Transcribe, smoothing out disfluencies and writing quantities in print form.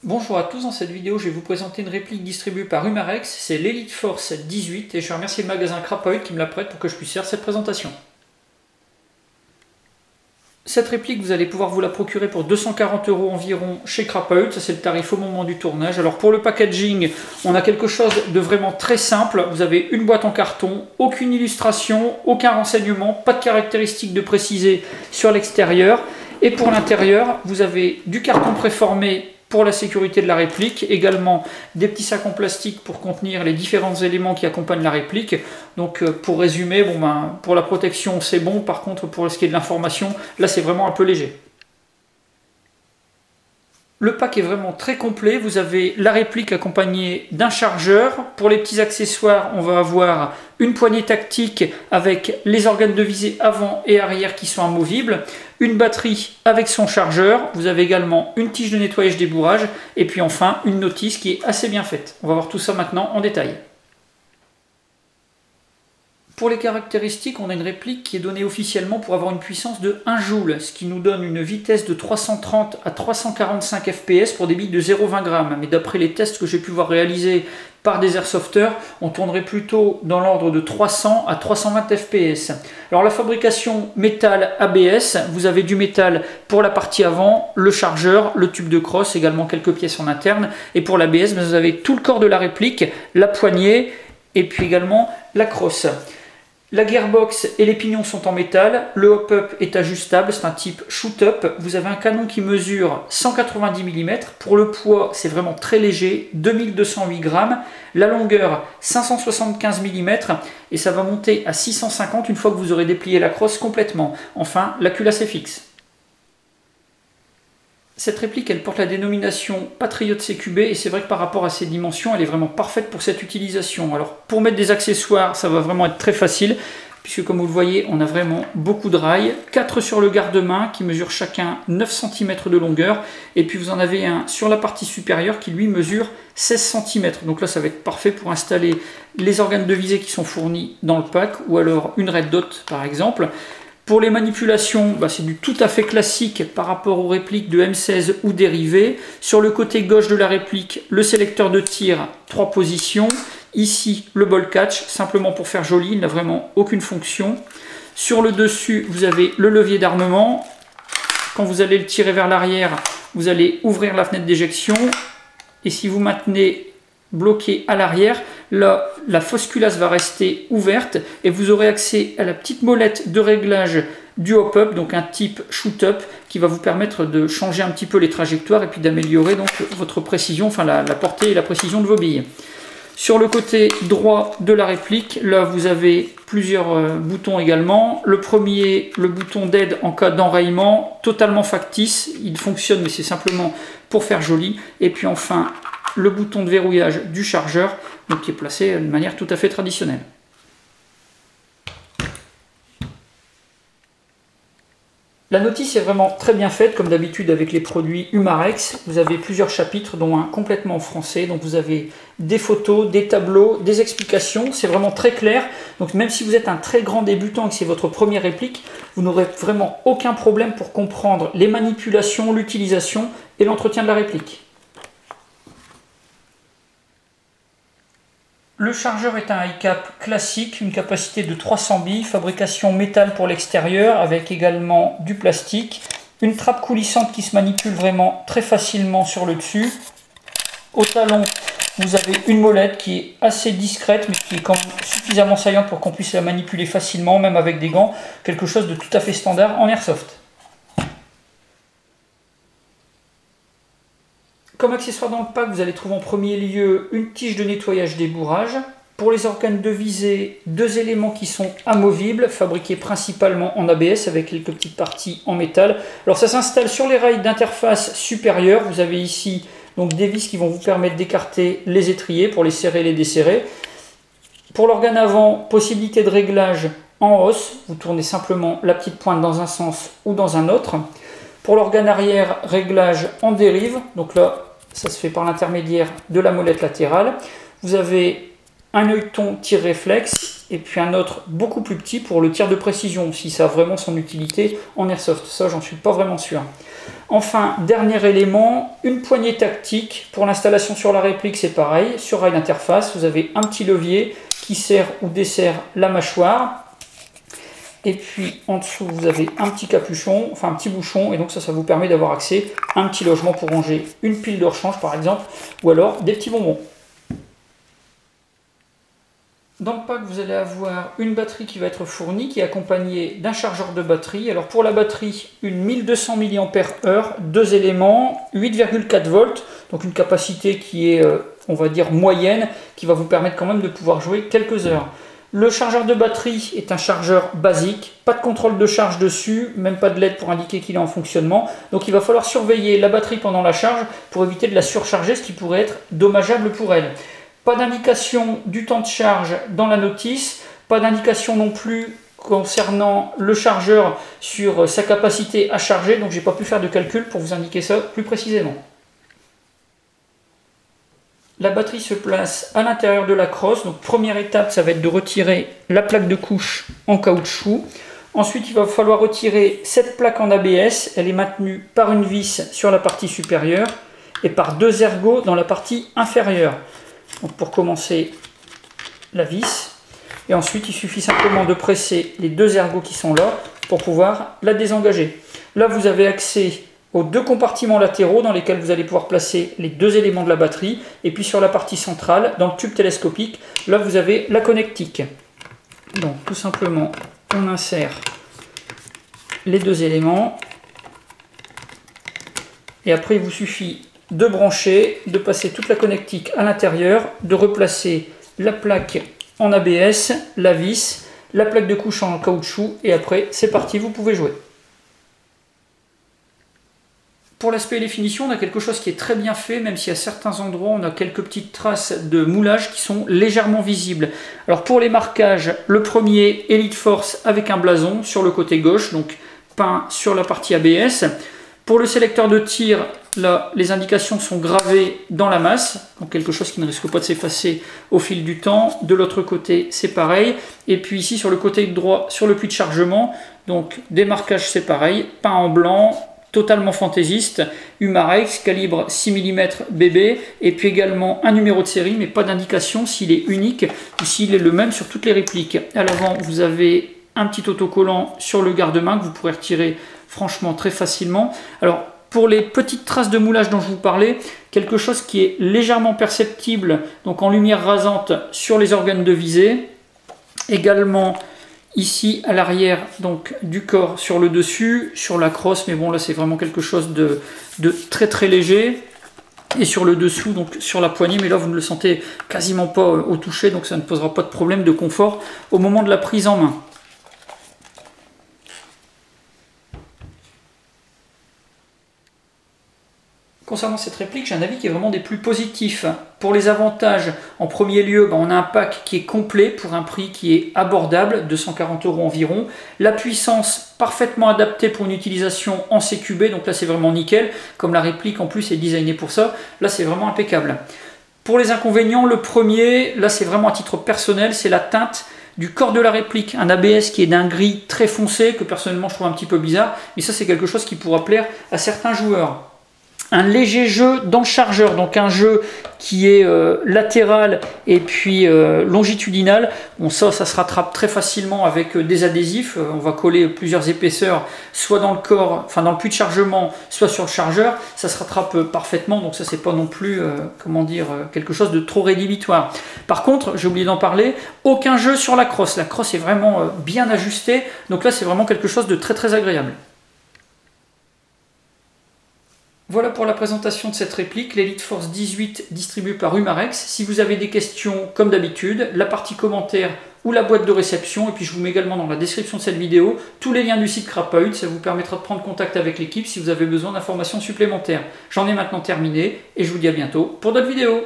Bonjour à tous, dans cette vidéo je vais vous présenter une réplique distribuée par Umarex, c'est l'Elite Force 18 et je remercie le magasin Crapoid qui me la prête pour que je puisse faire cette présentation. Cette réplique vous allez pouvoir vous la procurer pour 240 € environ chez Crapoid, ça c'est le tarif au moment du tournage. Alors pour le packaging, on a quelque chose de vraiment très simple, vous avez une boîte en carton, aucune illustration, aucun renseignement, pas de caractéristiques de préciser sur l'extérieur. Et pour l'intérieur, vous avez du carton préformé pour la sécurité de la réplique, également des petits sacs en plastique pour contenir les différents éléments qui accompagnent la réplique. Donc pour résumer, pour la protection c'est bon, par contre pour ce qui est de l'information, là c'est vraiment un peu léger. Le pack est vraiment très complet, vous avez la réplique accompagnée d'un chargeur. Pour les petits accessoires, on va avoir une poignée tactique avec les organes de visée avant et arrière qui sont amovibles, une batterie avec son chargeur, vous avez également une tige de nettoyage des bourrages et puis enfin une notice qui est assez bien faite. On va voir tout ça maintenant en détail. Pour les caractéristiques, on a une réplique qui est donnée officiellement pour avoir une puissance de 1 joule, ce qui nous donne une vitesse de 330 à 345 fps pour des billes de 0,20 g. Mais d'après les tests que j'ai pu voir réalisés par des airsofters, on tournerait plutôt dans l'ordre de 300 à 320 fps. Alors la fabrication métal ABS, vous avez du métal pour la partie avant, le chargeur, le tube de crosse, également quelques pièces en interne. Et pour l'ABS, vous avez tout le corps de la réplique, la poignée et puis également la crosse. La gearbox et les pignons sont en métal, le hop-up est ajustable, c'est un type shoot-up. Vous avez un canon qui mesure 190 mm, pour le poids c'est vraiment très léger, 2208 g, la longueur 575 mm et ça va monter à 650 une fois que vous aurez déplié la crosse complètement. Enfin, la culasse est fixe. Cette réplique, elle porte la dénomination Patriot CQB et c'est vrai que par rapport à ses dimensions, elle est vraiment parfaite pour cette utilisation. Alors pour mettre des accessoires, ça va vraiment être très facile puisque comme vous le voyez, on a vraiment beaucoup de rails. 4 sur le garde-main qui mesurent chacun 9 cm de longueur et puis vous en avez un sur la partie supérieure qui lui mesure 16 cm. Donc là, ça va être parfait pour installer les organes de visée qui sont fournis dans le pack ou alors une red dot par exemple. Pour les manipulations, c'est du tout à fait classique par rapport aux répliques de M16 ou dérivés. Sur le côté gauche de la réplique, le sélecteur de tir, 3 positions. Ici, le ball catch, simplement pour faire joli, il n'a vraiment aucune fonction. Sur le dessus, vous avez le levier d'armement. Quand vous allez le tirer vers l'arrière, vous allez ouvrir la fenêtre d'éjection. Et si vous maintenez bloqué à l'arrière, là la fausse culasse va rester ouverte et vous aurez accès à la petite molette de réglage du hop-up, donc un type shoot-up qui va vous permettre de changer un petit peu les trajectoires et puis d'améliorer donc votre précision, enfin la portée et la précision de vos billes. Sur le côté droit de la réplique, là vous avez plusieurs boutons également. Le premier, le bouton d'aide en cas d'enrayement, totalement factice, il fonctionne mais c'est simplement pour faire joli. Et puis enfin le bouton de verrouillage du chargeur, donc qui est placé de manière tout à fait traditionnelle. La notice est vraiment très bien faite, comme d'habitude avec les produits Umarex. Vous avez plusieurs chapitres, dont un complètement en français. Donc vous avez des photos, des tableaux, des explications. C'est vraiment très clair. Donc même si vous êtes un très grand débutant et que c'est votre première réplique, vous n'aurez vraiment aucun problème pour comprendre les manipulations, l'utilisation et l'entretien de la réplique. Le chargeur est un high-cap classique, une capacité de 300 billes, fabrication métal pour l'extérieur avec également du plastique, une trappe coulissante qui se manipule vraiment très facilement sur le dessus. Au talon, vous avez une molette qui est assez discrète mais qui est quand même suffisamment saillante pour qu'on puisse la manipuler facilement, même avec des gants, quelque chose de tout à fait standard en airsoft. Comme accessoire dans le pack, vous allez trouver en premier lieu une tige de nettoyage des bourrages. Pour les organes de visée, 2 éléments qui sont amovibles, fabriqués principalement en ABS avec quelques petites parties en métal. Alors ça s'installe sur les rails d'interface supérieure. Vous avez ici donc des vis qui vont vous permettre d'écarter les étriers pour les serrer et les desserrer. Pour l'organe avant, possibilité de réglage en hausse. Vous tournez simplement la petite pointe dans un sens ou dans un autre. Pour l'organe arrière, réglage en dérive. Donc là, ça se fait par l'intermédiaire de la molette latérale. Vous avez un œilleton tir réflexe et puis un autre beaucoup plus petit pour le tir de précision, si ça a vraiment son utilité en airsoft. Ça, j'en suis pas vraiment sûr. Enfin, dernier élément, une poignée tactique. Pour l'installation sur la réplique, c'est pareil. Sur rail d'interface, vous avez un petit levier qui serre ou dessert la mâchoire. Et puis en dessous, vous avez un petit capuchon, enfin un petit bouchon, et donc ça vous permet d'avoir accès à un petit logement pour ranger une pile de rechange par exemple, ou alors des petits bonbons. Dans le pack, vous allez avoir une batterie qui va être fournie, qui est accompagnée d'un chargeur de batterie. Alors pour la batterie, une 1200 mAh, 2 éléments, 8,4 volts, donc une capacité qui est, on va dire, moyenne, qui va vous permettre quand même de pouvoir jouer quelques heures. Le chargeur de batterie est un chargeur basique, pas de contrôle de charge dessus, même pas de LED pour indiquer qu'il est en fonctionnement. Donc il va falloir surveiller la batterie pendant la charge pour éviter de la surcharger, ce qui pourrait être dommageable pour elle. Pas d'indication du temps de charge dans la notice, pas d'indication non plus concernant le chargeur sur sa capacité à charger, donc j'ai pas pu faire de calcul pour vous indiquer ça plus précisément. La batterie se place à l'intérieur de la crosse. Donc première étape, ça va être de retirer la plaque de couche en caoutchouc. Ensuite, il va falloir retirer cette plaque en ABS. Elle est maintenue par une vis sur la partie supérieure et par 2 ergots dans la partie inférieure. Donc pour commencer, la vis. Et ensuite, il suffit simplement de presser les 2 ergots qui sont là pour pouvoir la désengager. Là, vous avez accès aux 2 compartiments latéraux dans lesquels vous allez pouvoir placer les 2 éléments de la batterie. Et puis sur la partie centrale, dans le tube télescopique, là vous avez la connectique. Donc tout simplement, on insère les 2 éléments. Et après, il vous suffit de brancher, de passer toute la connectique à l'intérieur, de replacer la plaque en ABS, la vis, la plaque de couche en caoutchouc. Et après, c'est parti, vous pouvez jouer. Pour l'aspect et les finitions, on a quelque chose qui est très bien fait, même si à certains endroits, on a quelques petites traces de moulage qui sont légèrement visibles. Alors pour les marquages, le premier Elite Force avec un blason sur le côté gauche, donc peint sur la partie ABS. Pour le sélecteur de tir, là, les indications sont gravées dans la masse, donc quelque chose qui ne risque pas de s'effacer au fil du temps. De l'autre côté, c'est pareil. Et puis ici, sur le côté droit, sur le puits de chargement, donc des marquages, c'est pareil, peint en blanc, totalement fantaisiste, Umarex, calibre 6 mm BB, et puis également un numéro de série, mais pas d'indication s'il est unique ou s'il est le même sur toutes les répliques. À l'avant, vous avez un petit autocollant sur le garde-main que vous pourrez retirer franchement très facilement. Alors, pour les petites traces de moulage dont je vous parlais, quelque chose qui est légèrement perceptible, donc en lumière rasante sur les organes de visée, également ici à l'arrière donc du corps sur le dessus, sur la crosse, mais bon là c'est vraiment quelque chose de très très léger. Et sur le dessous, donc sur la poignée, mais là vous ne le sentez quasiment pas au toucher, donc ça ne posera pas de problème de confort au moment de la prise en main. Concernant cette réplique, j'ai un avis qui est vraiment des plus positifs. Pour les avantages, en premier lieu, on a un pack qui est complet pour un prix qui est abordable, 240 € environ. La puissance parfaitement adaptée pour une utilisation en CQB, donc là c'est vraiment nickel. Comme la réplique en plus est designée pour ça, là c'est vraiment impeccable. Pour les inconvénients, le premier, là c'est vraiment à titre personnel, c'est la teinte du corps de la réplique. Un ABS qui est d'un gris très foncé, que personnellement je trouve un petit peu bizarre, mais ça c'est quelque chose qui pourra plaire à certains joueurs. Un léger jeu dans le chargeur, donc un jeu qui est latéral et puis longitudinal. Bon, ça se rattrape très facilement avec des adhésifs. On va coller plusieurs épaisseurs, soit dans le corps, enfin dans le puits de chargement, soit sur le chargeur. Ça se rattrape parfaitement, donc ça c'est pas non plus, comment dire, quelque chose de trop rédhibitoire. Par contre, j'ai oublié d'en parler, aucun jeu sur la crosse. La crosse est vraiment bien ajustée, donc là c'est vraiment quelque chose de très très agréable. Voilà pour la présentation de cette réplique, l'Elite Force 18 distribuée par Umarex. Si vous avez des questions, comme d'habitude, la partie commentaires ou la boîte de réception, et puis je vous mets également dans la description de cette vidéo tous les liens du site Crapahuts, ça vous permettra de prendre contact avec l'équipe si vous avez besoin d'informations supplémentaires. J'en ai maintenant terminé, et je vous dis à bientôt pour d'autres vidéos.